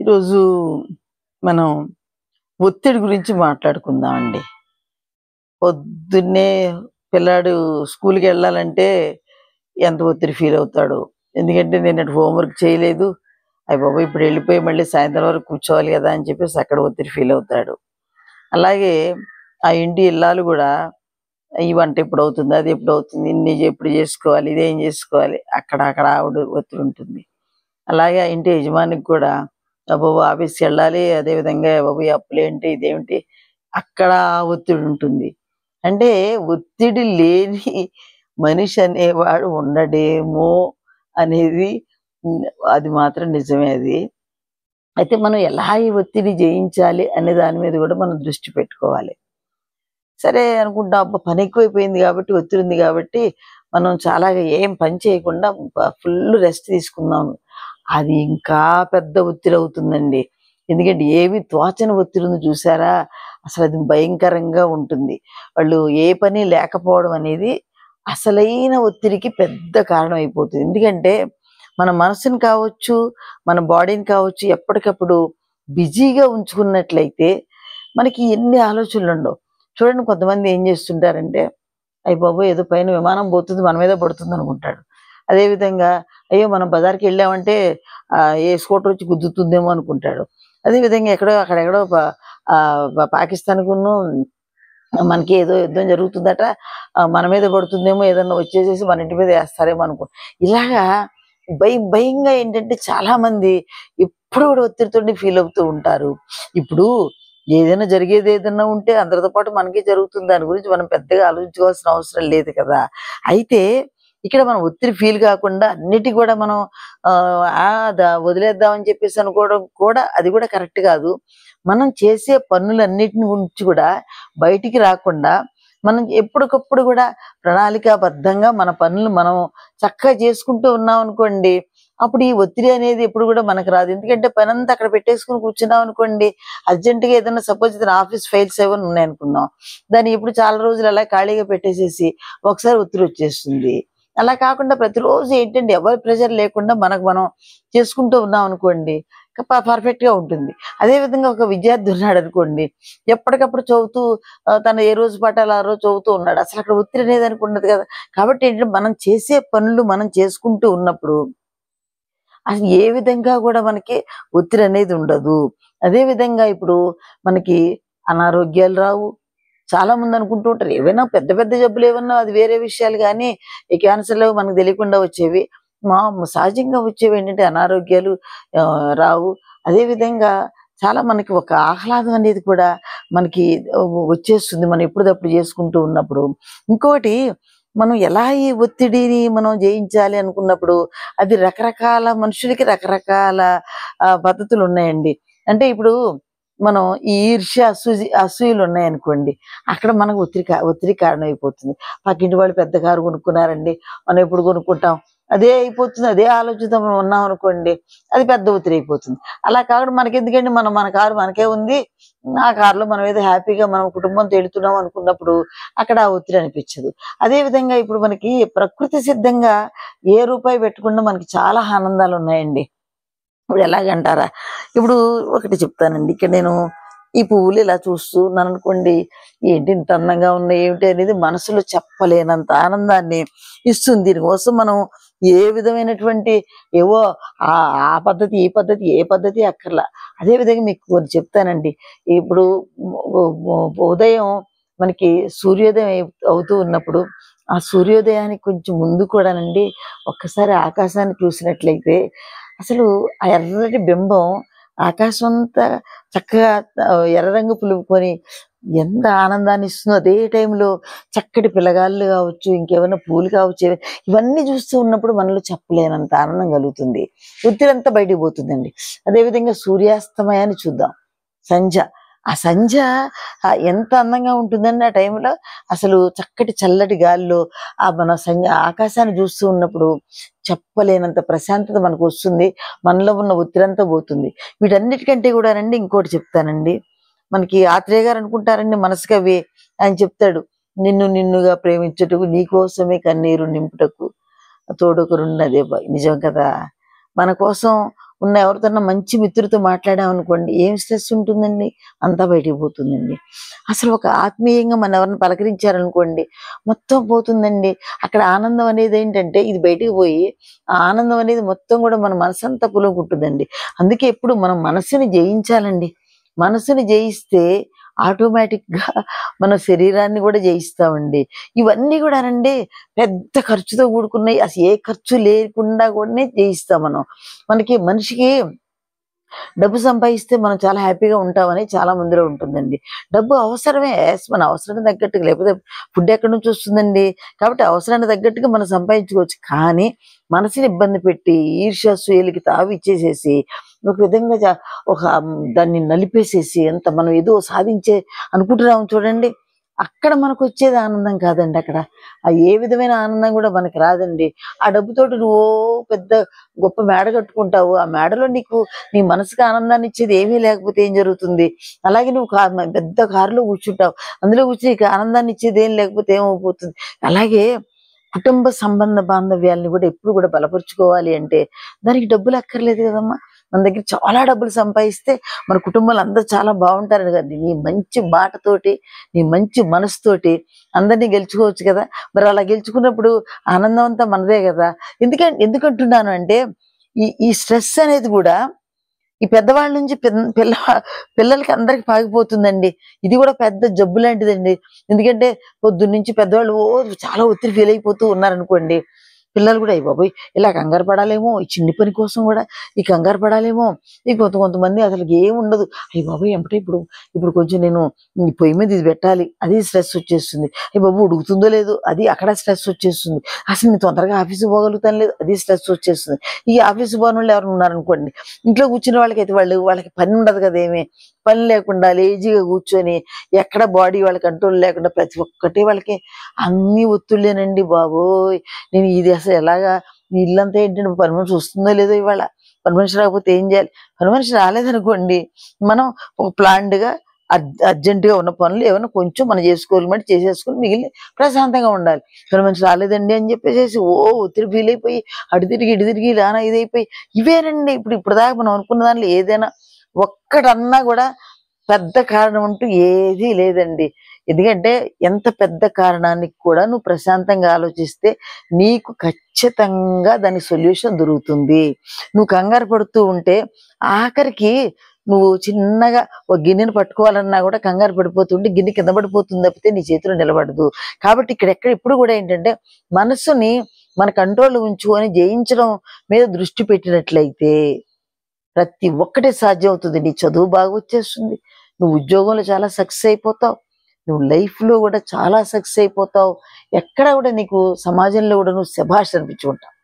ఈరోజు మనం ఒత్తిడి గురించి మాట్లాడుకుందామండి. పొద్దున్నే పిల్లాడు స్కూల్‌కి వెళ్ళాలంటే ఎంత ఒత్తిడి ఫీల్ అవుతాడో. ఎందుకంటే నిన్నటి హోంవర్క్ చేయలేదు. అయ్యబాబోయ్! ఇప్పుడు వెళ్ళిపోయి మళ్ళీ సాయంత్రం వరకు కూర్చోవాలి కదా! అని చెప్పేసి అక్కడ ఒత్తిడి ఫీల్ అవుతాడు. అలాగే ఆ ఇంటి ఇల్లాలు గూడా ఈ వంట ఎప్పుడవుతుంది? అది ఎప్పుడవుతుంది? ఎప్పుడు చేసుకోవాలి? ఇదేం చేసుకోవాలి? అక్కడ ఆవిడ ఒత్తిడి ఉంటుంది. అలాగే ఆ ఇంటి యజమానికి కూడా బాబోయ్! ఆఫీస్‌కెళ్ళాలి. అదేవిధంగా బాబోయ్! అప్పులేంటి? ఇదేమిటి? అక్కడ ఒత్తిడి ఉంటుంది. అంటే ఒత్తిడి లేని మనిషి అనేవాడు ఉండడేమో అనేది హ్మ్. అది మాత్రం నిజమే అది. అయితే మనం ఎలా ఈ ఒత్తిడి జయించాలి అనే దాని మీద కూడా మనం దృష్టి పెట్టుకోవాలి. సరే అనుకుంటాం అబ్బా! పని ఎక్కువైపోయింది కాబట్టి, ఒత్తిడి ఉంది కాబట్టి, మనం చాలాగా ఏం పని చేయకుండా ఫుల్ రెస్ట్ తీసుకుందాం. అది ఇంకా పెద్ద ఒత్తిడి అవుతుందండి. ఎందుకంటే ఏవి తోచని ఒత్తిడి ఉంది చూసారా? అసలది భయంకరంగా ఉంటుంది. వాళ్ళు ఏ పని లేకపోవడం అనేది అసలైన ఒత్తిడికి పెద్ద కారణం అయిపోతుంది. ఎందుకంటే మన మనసుని కావచ్చు, మన బాడీని కావచ్చు ఎప్పటికప్పుడు బిజీగా ఉంచుకున్నట్లయితే మనకి ఎన్ని ఆలోచనలుండవు. చూడండి కొంతమంది ఏం చేస్తుంటారంటే, అయ్య బాబోయ్! ఏదో పైన విమానం పోతుంది మన మీద పడుతుందనుకుంటాడు. అదేవిధంగా అయ్యో! మనం బజార్‌కెళ్ళామంటే ఏ స్కూటర్ వచ్చి గుద్దుతుందేమో అనుకుంటాడు. అదేవిధంగా అక్కడెక్కడో పాకిస్తాన్‌కును మనకి ఏదో యుద్ధం జరుగుతుందట. మన మీద పడుతుందేమో ఏదన్నా వచ్చేసేసి మన ఇంటి మీద ఏస్తారేమో ఇలాగా భయంగా ఏంటంటే చాలామంది ఎప్పుడు కూడా ఒత్తిడితోటి ఫీల్ అవుతూ ఉంటారు. ఇప్పుడు ఏదైనా జరిగేది ఏదన్నా ఉంటే అందరితో పాటు మనకే జరుగుతుంది. దాని గురించి మనం పెద్దగా ఆలోచించుకోవాల్సిన అవసరం లేదు కదా! అయితే ఇక్కడ మనం ఒత్తిడి ఫీల్ కాకుండా అన్నిటికి కూడా మనం వదిలేద్దాం అని చెప్పేసి అనుకోవడం కూడా అది కూడా కరెక్ట్ కాదు. మనం చేసే పనులన్నిటిని గురించి కూడా బయటికి రాకుండా మనం ఎప్పటికప్పుడు కూడా ప్రణాళికాబద్ధంగా మన పనులు మనం చక్కగా చేసుకుంటూ ఉన్నాం అనుకోండి, అప్పుడు ఈ ఒత్తిడి అనేది ఎప్పుడు కూడా మనకు రాదు. ఎందుకంటే పనంతా అక్కడ పెట్టేసుకొని కూర్చున్నాం అనుకోండి, అర్జెంట్‌గా ఏదైనా సపోజ్ ఏదైనా ఆఫీస్ ఫైల్స్ ఏవన్నా ఉన్నాయనుకుందాం. దాన్ని ఎప్పుడు చాలా రోజులు అలా ఖాళీగా పెట్టేసేసి ఒకసారి ఒత్తిడి వచ్చేస్తుంది. అలా కాకుండా ప్రతిరోజు ఏంటంటే ఎవరి ప్రెషర్ లేకుండా మనకు మనం చేసుకుంటూ ఉన్నాం అనుకోండి, పర్ఫెక్ట్‌గా ఉంటుంది. అదే విధంగా ఒక విద్యార్థి ఉన్నాడనుకోండి, ఎప్పటికప్పుడు చదువుతూ తను ఏ రోజు పాఠాలు ఆ రోజు చదువుతూ ఉన్నాడు. అసలు అక్కడ ఒత్తిడి అనేది దానికి ఉండదు కదా! కాబట్టి ఏంటంటే మనం చేసే పనులు మనం చేసుకుంటూ ఉన్నప్పుడు అసలు ఏ విధంగా కూడా మనకి ఒత్తిడి అనేది ఉండదు. అదే విధంగా ఇప్పుడు మనకి అనారోగ్యాలు రావు. చాలా మంది అనుకుంటూ ఉంటారు. ఏవైనా పెద్ద పెద్ద జబ్బులు ఏమన్నా అది వేరే విషయాలు గానీ, ఈ క్యాన్సర్‌లు మనకు తెలియకుండా వచ్చేవి. సహజంగా వచ్చేవేంటంటే అనారోగ్యాలు రావు. అదే విధంగా చాలా మనకి ఒక ఆహ్లాదం అనేది కూడా మనకి వచ్చేస్తుంది. మనం ఎప్పటిదప్పుడు చేసుకుంటూ ఉన్నప్పుడు. ఇంకోటి మనం ఎలా ఈ ఒత్తిడిని మనం జయించాలి అనుకున్నప్పుడు అది రకరకాల మనుషులకి రకరకాల పద్ధతులున్నాయండి. అంటే ఇప్పుడు మనం ఈ ఈర్ష్య, అసూయలున్నాయనుకోండి, అక్కడ మనకు ఒత్తిడికి కారణమైపోతుంది. పక్కింటి వాళ్ళు పెద్ద కారు కొనుక్కున్నారండి, మనం ఎప్పుడు కొనుక్కుంటాం? అదే అయిపోతుంది. అదే ఆలోచనతో మనం ఉన్నామనుకోండి, అది పెద్ద ఒత్తిడయిపోతుంది. అలా కాకుండా మనకెందుకండి మన కారు మనకే ఉంది. ఆ కారులో మనం ఏదో హ్యాపీగా మనం కుటుంబంతో ఎళ్తున్నాం అనుకున్నప్పుడు అక్కడ ఆ ఒత్తిడి అనిపిచ్చదు. అదే విధంగా ఇప్పుడు మనకి ప్రకృతి సిద్ధంగా ఏ రూపాయి పెట్టకుండా మనకి చాలా ఆనందాలున్నాయండి. ఇప్పుడు ఎలాగంటారా? ఇప్పుడు ఒకటి చెప్తానండి. ఇక్కడ నేను ఈ పువ్వులు ఇలా చూస్తూ ఉన్నాననుకోండి, ఏంటి ఇంత అందంగా ఉన్నాయి ఏమిటి అనేది మనసులో చెప్పలేనంత ఆనందాన్ని ఇస్తుంది. దీనికోసం మనం ఏ విధమైనటువంటి ఏవో ఆ పద్ధతి, ఈ పద్ధతి, ఏ పద్ధతి అక్కర్లా. అదే విధంగా మీకు కొన్ని చెప్తానండి. ఇప్పుడు ఉ ఉ ఉదయం మనకి సూర్యోదయం అవుతూ ఉన్నప్పుడు, ఆ సూర్యోదయానికి కొంచెం ముందు కూడానండి ఒక్కసారి ఆకాశాన్ని చూసినట్లయితే అసలు ఆ ఎర్రటి బింబం ఆకాశమంతా చక్కగా ఎర్ర రంగు పులుముకొని ఎంత ఆనందాన్ని ఇస్తుందో, అదే టైంలో చక్కటి పిల్లగాళ్ళు కావచ్చు, ఇంకేమైనా పూలు కావచ్చు, ఇవన్నీ చూస్తూ ఉన్నప్పుడు మనలో చెప్పలేనంత ఆనందం కలుగుతుంది. ఒత్తిడంతా బయటికి పోతుందండి. అదేవిధంగా సూర్యాస్తమయాన్ని చూద్దాం. సంధ్య. ఆ సంధ్య ఎంత అందంగా ఉంటుందండి ఆ టైంలో. అసలు చక్కటి చల్లటి గాలిలో మన ఆకాశాన్ని చూస్తూ ఉన్నప్పుడు చెప్పలేనంత ప్రశాంతత మనకొస్తుంది. మనలో ఉన్న ఒత్తిడంతా పోతుంది. వీటన్నిటికంటే కూడానండి ఇంకోటి చెప్తానండి. మనకి ఆత్రేయ గారు అనుకుంటారండి మనసు కవి. ఆయన చెప్తాడు, "నిన్ను నిన్నుగా ప్రేమించుటకు నీకోసమే కన్నీరు నింపుటకు తోడొకరున్నదే నిజం కదా!" మన కోసం ఉన్న ఎవరితోన్నా మంచి మిత్రుడితో మాట్లాడామనుకోండి, ఏం స్ట్రెస్ ఉంటుందండి, అంతా బయటికి పోతుందండి. అసలు ఒక ఆత్మీయంగా మనం ఎవరిని పలకరించారనుకోండి, మొత్తం పోతుందండి. అక్కడ ఆనందం అనేది ఏంటంటే ఇది బయటికి పోయి ఆ ఆనందం అనేది మొత్తం కూడా మన మనసంతా పులుకుంటుందండి. అందుకే ఎప్పుడు మనం మనసుని జయించాలండి. మనసుని జయిస్తే ఆటోమేటిక్గా మన శరీరాన్ని కూడా జయిస్తామండి. ఇవన్నీ కూడానండి పెద్ద ఖర్చుతో కూడుకున్నాయి. అసలు ఏ ఖర్చు లేకుండా కూడానే జయిస్తాం మనం. మనిషికి డబ్బు సంపాదిస్తే మనం చాలా హ్యాపీగా ఉంటామని చాలా మందిలో ఉంటుందండి. డబ్బు అవసరమే. మన అవసరానికి తగ్గట్టుగా, లేకపోతే ఫుడ్ ఎక్కడి నుంచి వస్తుందండి? కాబట్టి అవసరానికి తగ్గట్టుగా మనం సంపాదించుకోవచ్చు. కానీ మనసుని ఇబ్బంది పెట్టి ఈర్ష్య, అసూయలకి తావు ఇచ్చేసేసి ఒక విధంగా దాన్ని నలిపేసేసి అంత మనం ఏదో సాధించే అనుకుంటున్నాము చూడండి. అక్కడ మనకొచ్చేది ఆనందం కాదండి అక్కడ. ఏ విధమైన ఆనందం కూడా మనకి రాదండి. ఆ డబ్బుతోటి నువ్వు పెద్ద గొప్ప మేడ కట్టుకుంటావు. ఆ మేడలో నీ మనసుకి ఆనందాన్ని ఇచ్చేది ఏమీ లేకపోతే ఏం జరుగుతుంది? అలాగే నువ్వు పెద్ద కారులో కూర్చుంటావు. అందులో కూర్చొని నీకు ఆనందాన్ని ఇచ్చేది ఏం లేకపోతే ఏమైపోతుంది? అలాగే కుటుంబ సంబంధ బాంధవ్యాలను కూడా ఎప్పుడు కూడా బలపరుచుకోవాలి అంటే దానికి డబ్బులు అక్కర్లేదు కదమ్మా. మన దగ్గర చాలా డబ్బులు సంపాదిస్తే మన కుటుంబాలు అందరూ చాలా బాగుంటారు కదండి. నీ మంచి మాటతోటి, నీ మంచి మనసుతోటి అందరినీ గెలుచుకోవచ్చు కదా. మరి అలా గెలుచుకున్నప్పుడు ఆనందం అంతా మనదే కదా. ఎందుకంటున్నాను అంటే ఈ స్ట్రెస్ అనేది కూడా ఈ పెద్దవాళ్ళ నుంచి పిల్లలకి అందరికి పాకిపోతుందండి. ఇది కూడా పెద్ద జబ్బు లాంటిదండి. ఎందుకంటే పొద్దున్నుంచి పెద్దవాళ్ళు చాలా ఒత్తిడి ఫీల్ అయిపోతూ ఉన్నారనుకోండి, పిల్లలు కూడా అయ్య బాబోయ్ ఇలా కంగారు పడాలేమో, ఈ చిన్ని పని కోసం కూడా ఈ కంగారు పడాలేమో. ఈ కొంతమంది అసలు ఏముండదు, అయ్య బాబోయ్ ఏమంటే ఇప్పుడు కొంచెం నేను ఈ పొయ్యి మీద ఇది పెట్టాలి, అది స్ట్రెస్ వచ్చేస్తుంది. అయ్య బాబు ఉడుకుతుందో లేదో, అది అక్కడ స్ట్రెస్ వచ్చేస్తుంది. అసలు నేను తొందరగా ఆఫీసు పోగలుగుతాను లేదు, అది స్ట్రెస్ వచ్చేస్తుంది. ఈ ఆఫీసు పోని వాళ్ళు ఎవరు ఉన్నారనుకోండి, ఇంట్లో కూర్చున్న వాళ్ళకైతే వాళ్ళకి పని ఉండదు కదా. పని లేకుండా లేజీగా కూర్చొని ఎక్కడ బాడీ వాళ్ళ కంట్రోల్ లేకుండా ప్రతి ఒక్కటి వాళ్ళకి అన్ని ఒత్తుళ్ళేనండి బాబోయ్. నేను ఇది అసలు ఎలాగా ఇల్లంతా ఏంటంటే పని మనిషి వస్తుందో లేదో, ఇవాళ పని మనిషి రాకపోతే ఏం చేయాలి? పని మనిషి రాలేదనుకోండి, మనం ఒక ప్లాన్డ్గా అర్జెంటుగా ఉన్న పనులు ఏమైనా కొంచెం మనం చేసుకోవాలంటే చేసేసుకుని మిగిలిన ప్రశాంతంగా ఉండాలి. పని మనిషి రాలేదండి అని చెప్పేసి ఒత్తిడి ఫీల్ అయిపోయి అటు తిరిగి ఇటు తిరిగి ఇలానా ఇదైపోయి ఇవేనండి. ఇప్పుడు దాకా మనం అనుకున్న దానిలో ఏదైనా ఒక్కటన్నా కూడా పెద్ద కారణం అంటూ ఏదీ లేదండి. ఎందుకంటే ఎంత పెద్ద కారణానికి కూడా నువ్వు ప్రశాంతంగా ఆలోచిస్తే నీకు ఖచ్చితంగా దాని సొల్యూషన్ దొరుకుతుంది. నువ్వు కంగారు పడుతూ ఉంటే ఆఖరికి నువ్వు చిన్నగా ఒక గిన్నెను పట్టుకోవాలన్నా కూడా కంగారు పడిపోతుంటే గిన్నె కింద పడిపోతుంది తప్పితే నీ చేతిలో నిలబడదు. కాబట్టి ఇప్పుడు కూడా ఏంటంటే మనస్సుని మన కంట్రోల్లో ఉంచుకొని జయించడం మీద దృష్టి పెట్టినట్లయితే ప్రతి ఒక్కటి సాధ్యం అవుతుంది. నీ చదువు బాగా వచ్చేస్తుంది, నువ్వు ఉద్యోగంలో చాలా సక్సెస్ అయిపోతావు, నువ్వు లైఫ్లో కూడా చాలా సక్సెస్ అయిపోతావు. ఎక్కడ కూడా నీకు సమాజంలో కూడా నువ్వు శభాష్ అనిపించుకుంటావు.